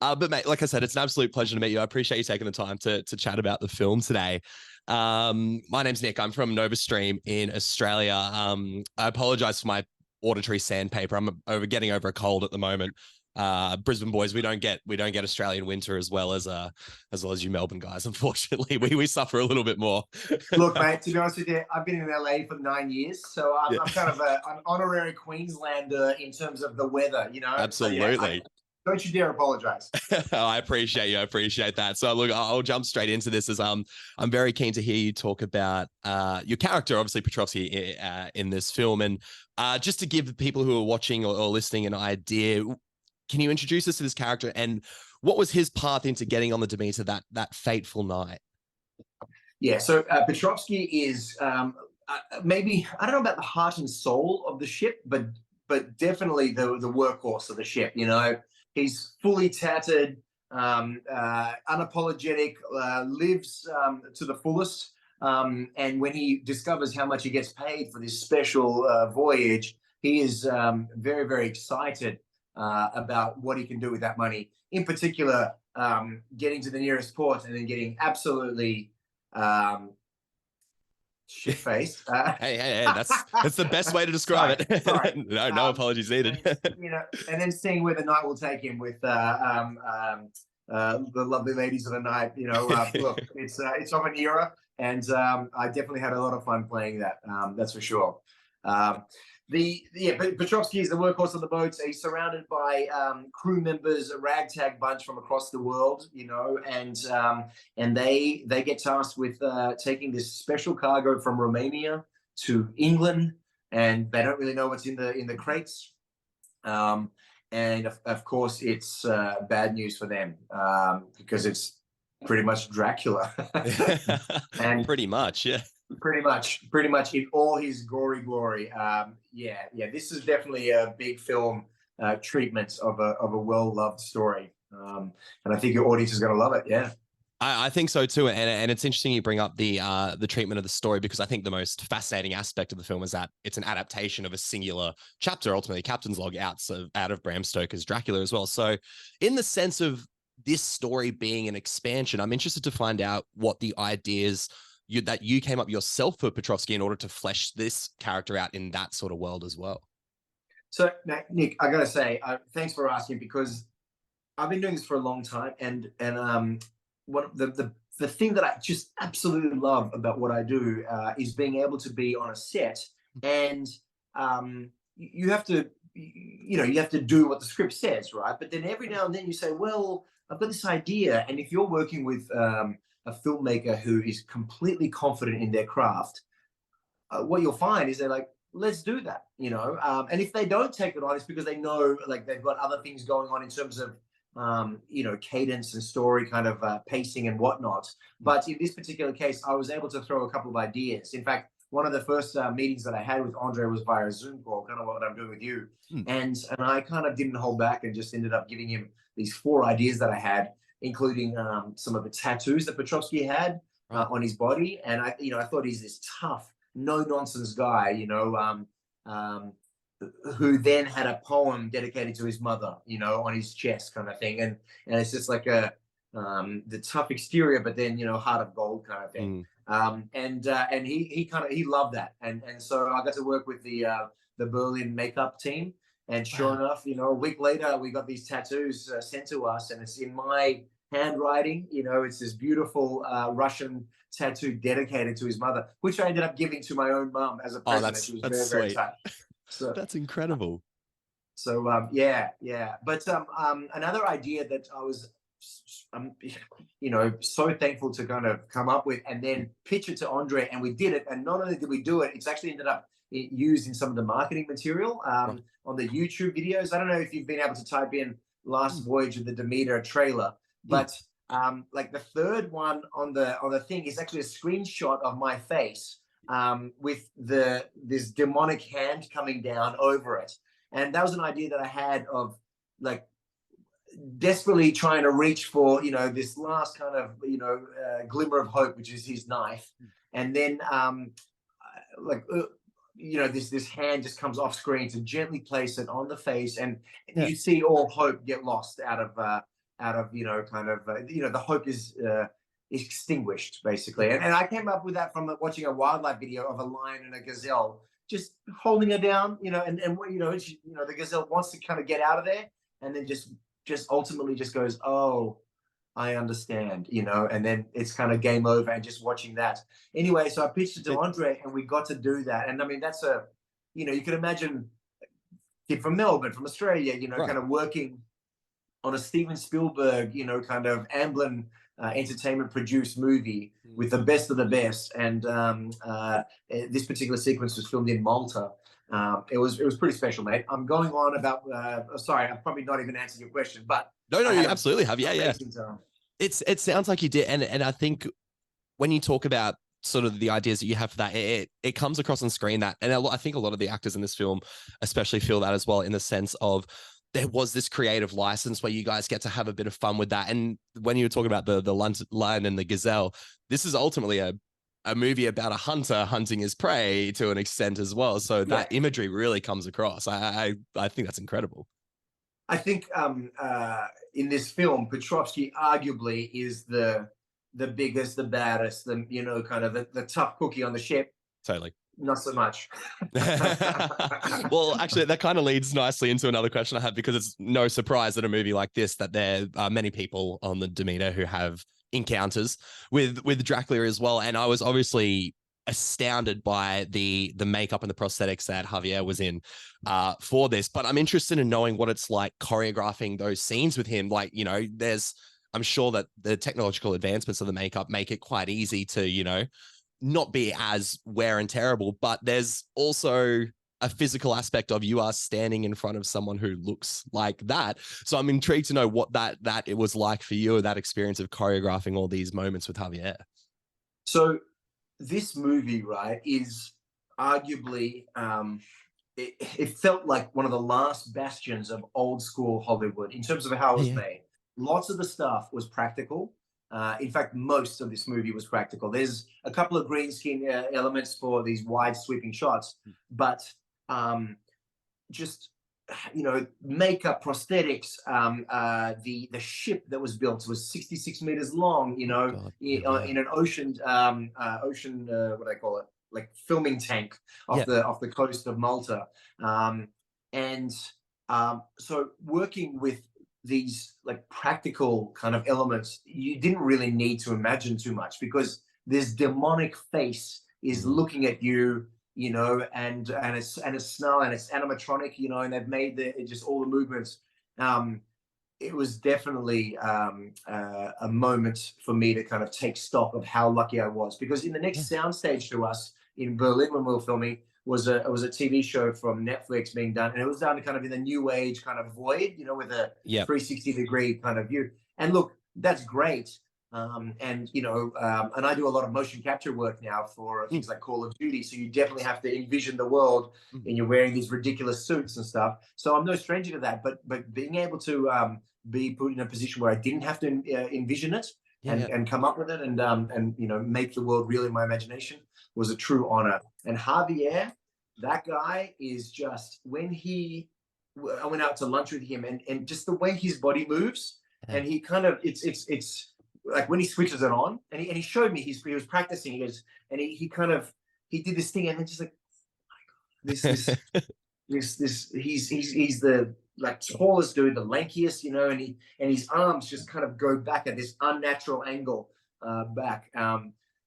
But mate, like I said, it's an absolute pleasure to meet you. I appreciate you taking the time to chat about the film today. My name's Nick. I'm from Nova Stream in Australia. I apologize for my auditory sandpaper. I'm getting over a cold at the moment. Brisbane boys, we don't get Australian winter as well as you Melbourne guys. Unfortunately, we suffer a little bit more. Look, mate, to be honest with you, I've been in LA for 9 years, so I'm kind of an honorary Queenslander in terms of the weather, you know. Absolutely. So, yeah, don't you dare apologize. I appreciate you. I appreciate that. So look, I'll jump straight into this as I'm very keen to hear you talk about your character, obviously Petrovsky, in this film. And just to give the people who are watching or listening an idea, can you introduce us to this character and what was his path into getting on the Demeter that fateful night? Yeah, so Petrovsky is maybe, I don't know about the heart and soul of the ship, but definitely the workhorse of the ship. You know, he's fully tattered, unapologetic, lives to the fullest. And when he discovers how much he gets paid for this special voyage, he is very, very excited about what he can do with that money. In particular, getting to the nearest port and then getting absolutely shit-faced. Hey, that's the best way to describe it. Sorry. No apologies needed. And then seeing where the night will take him with the lovely ladies of the night. You know, look, it's of an era, and I definitely had a lot of fun playing that. That's for sure. Petrovsky is the workhorse of the boat. He's surrounded by crew members, a ragtag bunch from across the world, you know, and they get tasked with taking this special cargo from Romania to England, and they don't really know what's in the crates. And of course, it's bad news for them because it's pretty much Dracula. And pretty much, yeah. Pretty much in all his gory glory. This is definitely a big film treatment of a well-loved story, and I think your audience is going to love it. Yeah, I think so too, and it's interesting you bring up the treatment of the story, because I think the most fascinating aspect of the film is that it's an adaptation of a singular chapter, ultimately Captain's Log, out of Bram Stoker's Dracula as well. So, in the sense of this story being an expansion, I'm interested to find out what the ideas that you came up yourself for Petrovsky in order to flesh this character out in that sort of world as well. So, Nick, I gotta say, thanks for asking, because I've been doing this for a long time, and what the thing that I just absolutely love about what I do is being able to be on a set, and you have to do what the script says, right? But then every now and then you say, well, I've got this idea, and if you're working with a filmmaker who is completely confident in their craft, what you'll find is they're like, let's do that, you know. And if they don't take it on, it's because they know, like, they've got other things going on in terms of cadence and story kind of pacing and whatnot. But in this particular case, I was able to throw a couple of ideas. In fact, one of the first meetings that I had with Andre was via a Zoom call, kind of what I'm doing with you. And I kind of didn't hold back and just ended up giving him these 4 ideas that I had, including some of the tattoos that Petrovsky had on his body. And I thought he's this tough, no-nonsense guy, you know, who then had a poem dedicated to his mother, you know, on his chest, kind of thing. And it's just like the tough exterior, but then, you know, heart of gold kind of thing. And he loved that. And so I got to work with the Berlin makeup team. And sure enough, you know, a week later, we got these tattoos sent to us, and it's in my handwriting. You know, it's this beautiful Russian tattoo dedicated to his mother, which I ended up giving to my own mom as a present. She was very, very touched. So that's incredible. So yeah. But another idea that I was, so thankful to kind of come up with and then pitch it to Andre, and we did it. And not only did we do it, it's actually ended up used in some of the marketing material on the YouTube videos. I don't know if you've been able to type in Last Voyage of the Demeter trailer, but like the third one on the thing is actually a screenshot of my face with this demonic hand coming down over it. And that was an idea that I had of, like, desperately trying to reach for, you know, this last kind of, glimmer of hope, which is his knife. And then this hand just comes off screen to gently place it on the face, and you see all hope get lost out out of, you know, kind of, you know, the hope is extinguished, basically. And I came up with that from watching a wildlife video of a lion and a gazelle just holding her down, you know, and you know, the gazelle wants to kind of get out of there, and then just ultimately just goes, oh, I understand, you know, and then it's kind of game over, and just watching that. Anyway, so I pitched it to Andre, and we got to do that. And I mean, that's a, you know, you can imagine kid from Melbourne, from Australia, you know, kind of working on a Steven Spielberg, you know, kind of Amblin entertainment produced movie with the best of the best. And this particular sequence was filmed in Malta. It was pretty special, mate. I'm going on about, sorry, I've probably not even answered your question, but no, you absolutely have. Yeah. It sounds like you did. And I think when you talk about sort of the ideas that you have for that, it comes across on screen that, and I think a lot of the actors in this film especially feel that as well, in the sense of there was this creative license where you guys get to have a bit of fun with that. And when you were talking about the lion and the gazelle, this is ultimately a movie about a hunter hunting his prey to an extent as well. So that imagery really comes across. I think that's incredible. I think in this film, Petrovsky arguably is the biggest, the baddest, the, you know, kind of the tough cookie on the ship. Totally. Not so much. Well, actually, that kind of leads nicely into another question I have, because it's no surprise that a movie like this, that there are many people on the Demeter who have encounters with Dracula as well. And I was obviously astounded by the makeup and the prosthetics that Javier was in for this. But I'm interested in knowing what it's like choreographing those scenes with him. Like, you know, I'm sure that the technological advancements of the makeup make it quite easy to, you know, not be as wear and terrible, but there's also a physical aspect of you are standing in front of someone who looks like that. So I'm intrigued to know what that it was like for you, that experience of choreographing all these moments with Javier. So this movie, right, is arguably, it felt like one of the last bastions of old school Hollywood in terms of how it was made. Lots of the stuff was practical. In fact, most of this movie was practical. There's a couple of green screen elements for these wide sweeping shots, but just, you know, makeup, prosthetics, the ship that was built was 66 meters long, you know, in an ocean, what do I call it? Like filming tank off the coast of Malta. So working with these like practical kind of elements, you didn't really need to imagine too much, because this demonic face is looking at you, you know, and it's snarl, and it's animatronic, you know, and they've made just all the movements. It was definitely a moment for me to kind of take stock of how lucky I was, because in the next soundstage to us in Berlin when we were filming was a TV show from Netflix being done, and it was done kind of in the new age kind of Voyage, you know, with a 360-degree kind of view. And look, that's great. And you know, and I do a lot of motion capture work now for things like Call of Duty, so you definitely have to envision the world, and you're wearing these ridiculous suits and stuff. So I'm no stranger to that. But being able to be put in a position where I didn't have to envision it and come up with it, and you know, make the world real in my imagination was a true honor. And Javier, that guy is just, I went out to lunch with him, and just the way his body moves, and he kind of, it's like when he switches it on, and he showed me, he was practicing, he goes, and he did this thing, and then just like, oh my God, he's the like tallest dude, the lankiest, you know, and his arms just kind of go back at this unnatural angle back.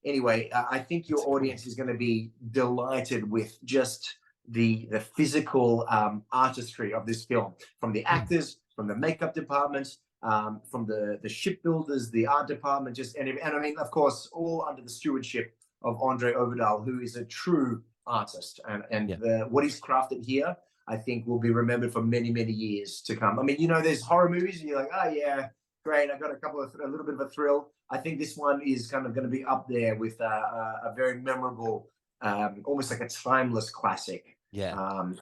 Anyway, I think your audience is going to be delighted with just the physical artistry of this film, from the actors, from the makeup department, from the shipbuilders, the art department, and I mean, of course, all under the stewardship of Andre Overdahl, who is a true artist, and what he's crafted here, I think, will be remembered for many, many years to come. I mean, you know, there's horror movies, and you're like, oh yeah, great, I got a little bit of a thrill. I think this one is kind of going to be up there with a very memorable, almost like a timeless classic. And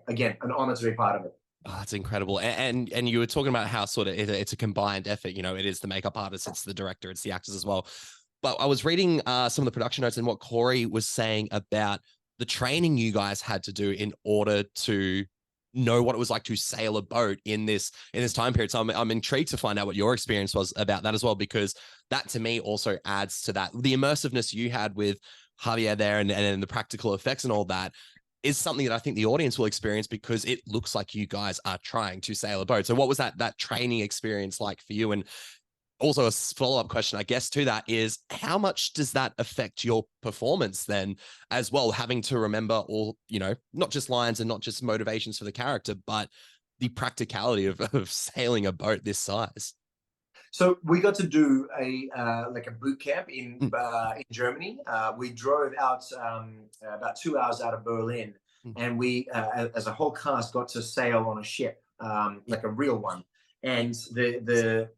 again, an honor to be part of it. Oh, that's incredible. And you were talking about how sort of it's a combined effort. You know, it is the makeup artist, it's the director, it's the actors as well. But I was reading some of the production notes, and what Corey was saying about the training you guys had to do in order to know what it was like to sail a boat in this time period. So I'm intrigued to find out what your experience was about that as well, because that to me also adds to that. The immersiveness you had with Javier there and the practical effects and all that is something that I think the audience will experience, because it looks like you guys are trying to sail a boat. So what was that training experience like for you? And also a follow-up question, I guess, to that is, how much does that affect your performance then as well, having to remember all, not just lines and not just motivations for the character, but the practicality of sailing a boat this size? So we got to do a boot camp in Germany. We drove out about 2 hours out of Berlin, and we, as a whole cast, got to sail on a ship, like a real one. And the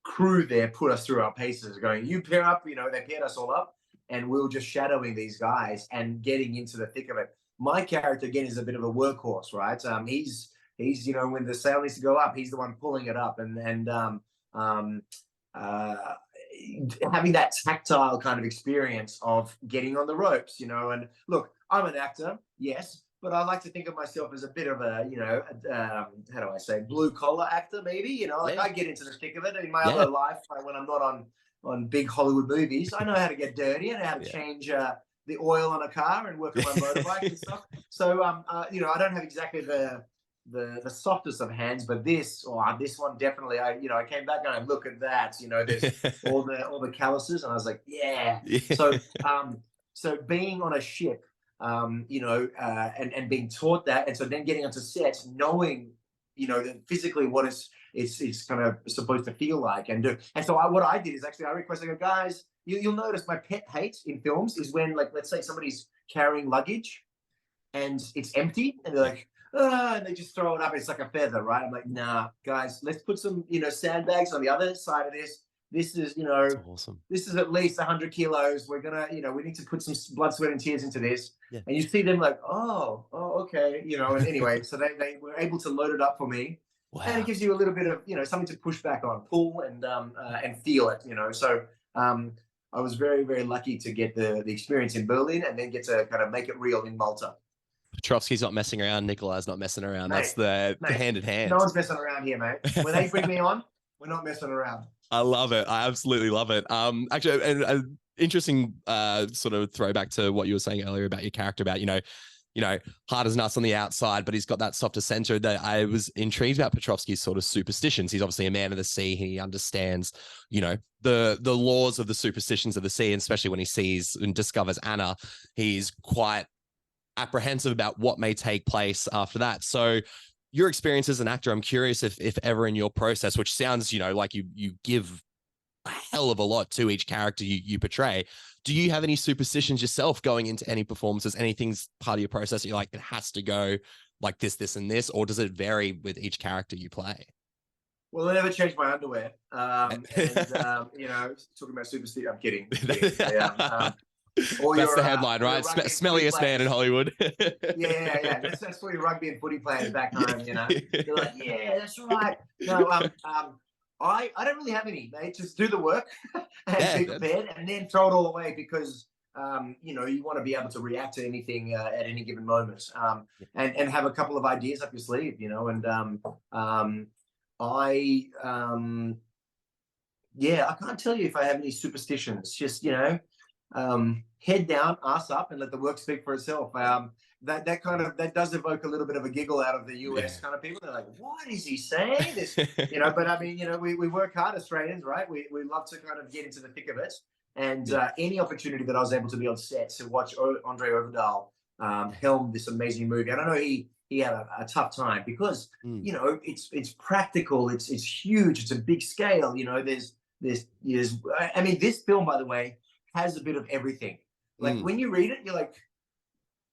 crew there put us through our paces, going, "You pair up." They paired us all up, and we were just shadowing these guys and getting into the thick of it. My character again is a bit of a workhorse, right? He's when the sail needs to go up, he's the one pulling it up, and having that tactile kind of experience of getting on the ropes, and look, I'm an actor, yes, but I like to think of myself as a bit of a, how do I say, blue collar actor, maybe, I get into the thick of it in my other life when I'm not on big Hollywood movies. I know how to get dirty. I know how to change the oil on a car and work on my motorbike and stuff. So, I don't have exactly the softest of hands, but this one definitely, I came back and I look at that, there's all the calluses, and I was like, yeah. So being on a ship, and being taught that, and so then getting onto set, knowing, physically what it's kind of supposed to feel like and do. And so what I did is actually I requested, guys, you'll notice my pet hate in films is when, like, let's say somebody's carrying luggage and it's empty, and they're like, and they just throw it up. It's like a feather, right? I'm like, nah, guys, let's put some, sandbags on the other side of this. This is, That's awesome. This is at least 100 kilos. We're gonna, we need to put some blood, sweat, and tears into this. Yeah. And you see them like, oh, okay, and anyway, so they were able to load it up for me. Wow. And it gives you a little bit of, something to push back on, pull and feel it, So I was very, very lucky to get the experience in Berlin and then get to kind of make it real in Malta. Petrovsky's not messing around. Nikolai's not messing around. Mate, that's the hand in hand. No one's messing around here, mate. When they bring me on, we're not messing around. I love it. I absolutely love it. Actually, an interesting sort of throwback to what you were saying earlier about your character, about, hard as nuts on the outside, but he's got that softer center. That I was intrigued about Petrovsky's sort of superstitions. He's obviously a man of the sea. He understands, the laws of the superstitions of the sea, and especially when he sees and discovers Anna, he's quite apprehensive about what may take place after that. So your experience as an actor, I'm curious if ever in your process, which sounds, like you give a hell of a lot to each character you portray, do you have any superstitions yourself going into any performances? Anything's part of your process that you're like, it has to go like this, and this, or does it vary with each character you play? Well, I never changed my underwear. Talking about superstition, I'm kidding. That's the headline, right? Smelliest man in Hollywood. Yeah. That's for your rugby and footy players back home. You're like, yeah, that's right. No, I don't really have any, mate. Just do the work and be prepared, and then throw it all away, because you want to be able to react to anything at any given moment, and have a couple of ideas up your sleeve, and I can't tell you if I have any superstitions. Just head down, ass up, and let the work speak for itself. That does evoke a little bit of a giggle out of the US kind of people. They're like, what is he saying? This, but I mean, we work hard, Australians, right? We love to kind of get into the thick of it. And any opportunity that I was able to be on set to watch Andre Overdahl helm this amazing movie. And I know he had a tough time because, it's practical. It's huge. It's a big scale. There's this film, by the way, has a bit of everything. Like when you read it, you're like,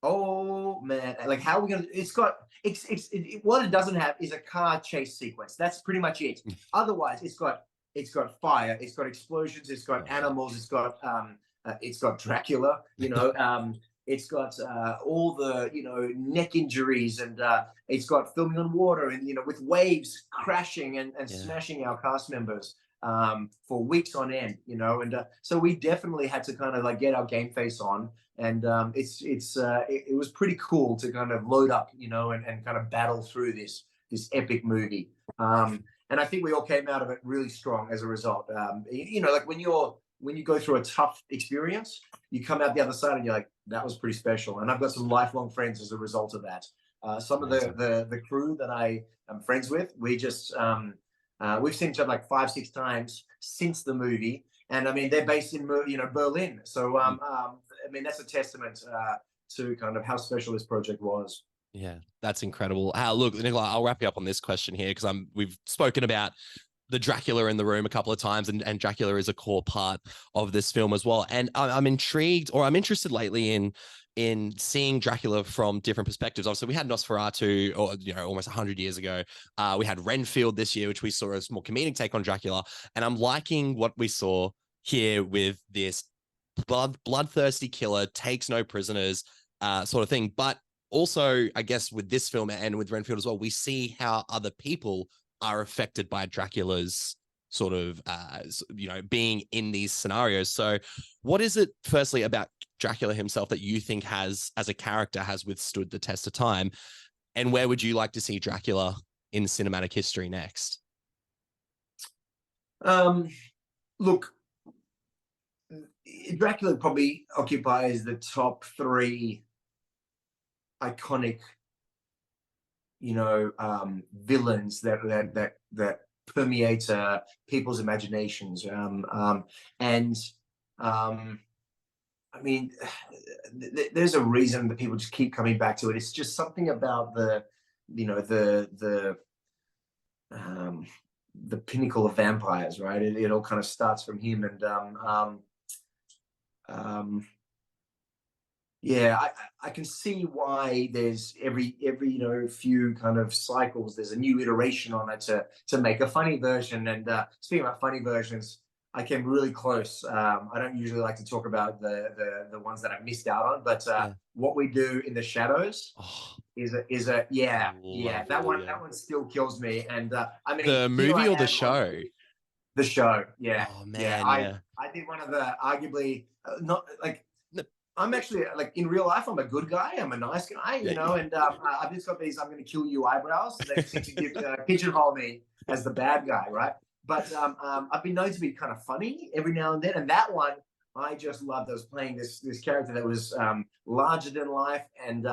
oh man, like how are we gonna? What it doesn't have is a car chase sequence. That's pretty much it. Otherwise, it's got fire, it's got explosions, it's got animals, it's got Dracula. It's got all the neck injuries, and it's got filming on water, and with waves crashing and Yeah. smashing our cast members for weeks on end. And so we definitely had to kind of like get our game face on, and it was pretty cool to kind of load up, and kind of battle through this epic movie. And I think we all came out of it really strong as a result. Like when you go through a tough experience, you come out the other side and you're like, that was pretty special. And I've got some lifelong friends as a result of that. Some of the crew that I am friends with, we've seen each other like 5-6 times since the movie. And I mean, they're based in Berlin. So I mean, that's a testament to kind of how special this project was. Yeah, that's incredible. Look, Nikolai, I'll wrap you up on this question here because we've spoken about the Dracula in the room a couple of times, and Dracula is a core part of this film as well. And I'm intrigued, or I'm interested lately in seeing Dracula from different perspectives. Obviously, we had Nosferatu, or almost 100 years ago. We had Renfield this year, which we saw as more comedic take on Dracula. And I'm liking what we saw here with this bloodthirsty killer, takes no prisoners, sort of thing. But also, I guess with this film and with Renfield as well, we see how other people are affected by Dracula's sort of, being in these scenarios. So what is it, firstly, about Dracula himself that you think as a character has withstood the test of time? And where would you like to see Dracula in cinematic history next? Look, Dracula probably occupies the top 3 iconic villains that permeate people's imaginations. I mean, there's a reason that people just keep coming back to it. It's just something about the pinnacle of vampires, right? It all kind of starts from him, and yeah, I can see why there's every few kind of cycles there's a new iteration on it to make a funny version. And speaking about funny versions, I came really close. I don't usually like to talk about the ones that I missed out on, but What We Do in the Shadows is a that one still kills me. And I mean, the movie or the show? The show, yeah. Oh man, I think one of the arguably not like. I'm actually like in real life, I'm a good guy. I'm a nice guy, and I've just got these "I'm going to kill you" eyebrows. They seem to pigeonhole me as the bad guy, right? But I've been known to be kind of funny every now and then, and that one I just loved. I was playing this character that was larger than life, and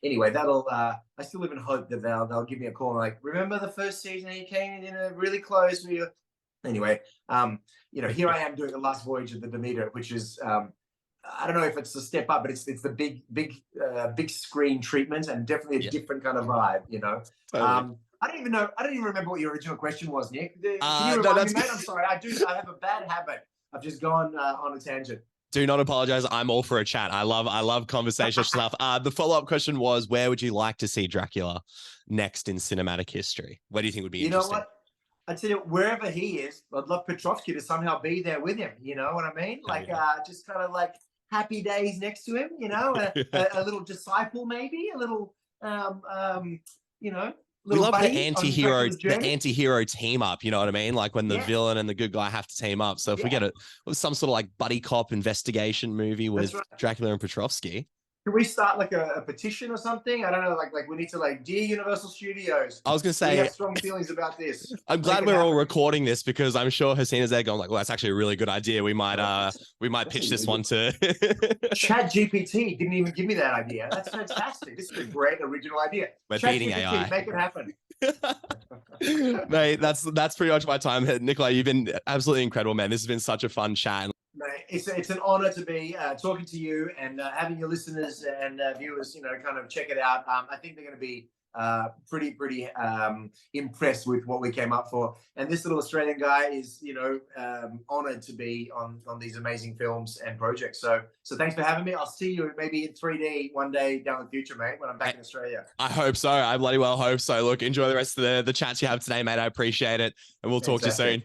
anyway, I still live in hope that they'll give me a call and like, remember the first season you came in really close. Anyway, here I am doing the last voyage of the Demeter, which is. I don't know if it's a step up, but it's the big screen treatment, and definitely a different kind of vibe, Totally. I don't even remember what your original question was, Nick. Can you remind me, mate? I'm sorry. I have a bad habit. I've just gone on a tangent. Do not apologize. I'm all for a chat. I love conversational stuff. The follow-up question was, where would you like to see Dracula next in cinematic history? What do you think would be interesting? You know what? I'd say wherever he is, I'd love Petrovsky to somehow be there with him. You know what I mean? Like, just kind of like happy days next to him, a little disciple, maybe a little, we love the anti-hero team up, you know what I mean? Like when the villain and the good guy have to team up. So if we get some sort of like buddy cop investigation movie with Dracula and Petrovsky. Can we start like a petition or something? I don't know, like we need to like, dear Universal Studios. I was going to say, we have strong feelings about this. I'm glad we're all recording this because I'm sure Hasina's there going like, well, that's actually a really good idea. We might pitch this one to Chat GPT didn't even give me that idea. That's fantastic. This is a great original idea. We're beating AI. Make it happen. Mate, that's pretty much my time. Nikolai, you've been absolutely incredible, man. This has been such a fun chat. It's an honor to be talking to you and having your listeners and viewers, kind of check it out. I think they're going to be pretty impressed with what we came up for. And this little Australian guy is, honored to be on these amazing films and projects. So thanks for having me. I'll see you maybe in 3D one day down the future, mate, when I'm back in Australia. I hope so. I bloody well hope so. Look, enjoy the rest of the chats you have today, mate. I appreciate it. And we'll talk to you soon.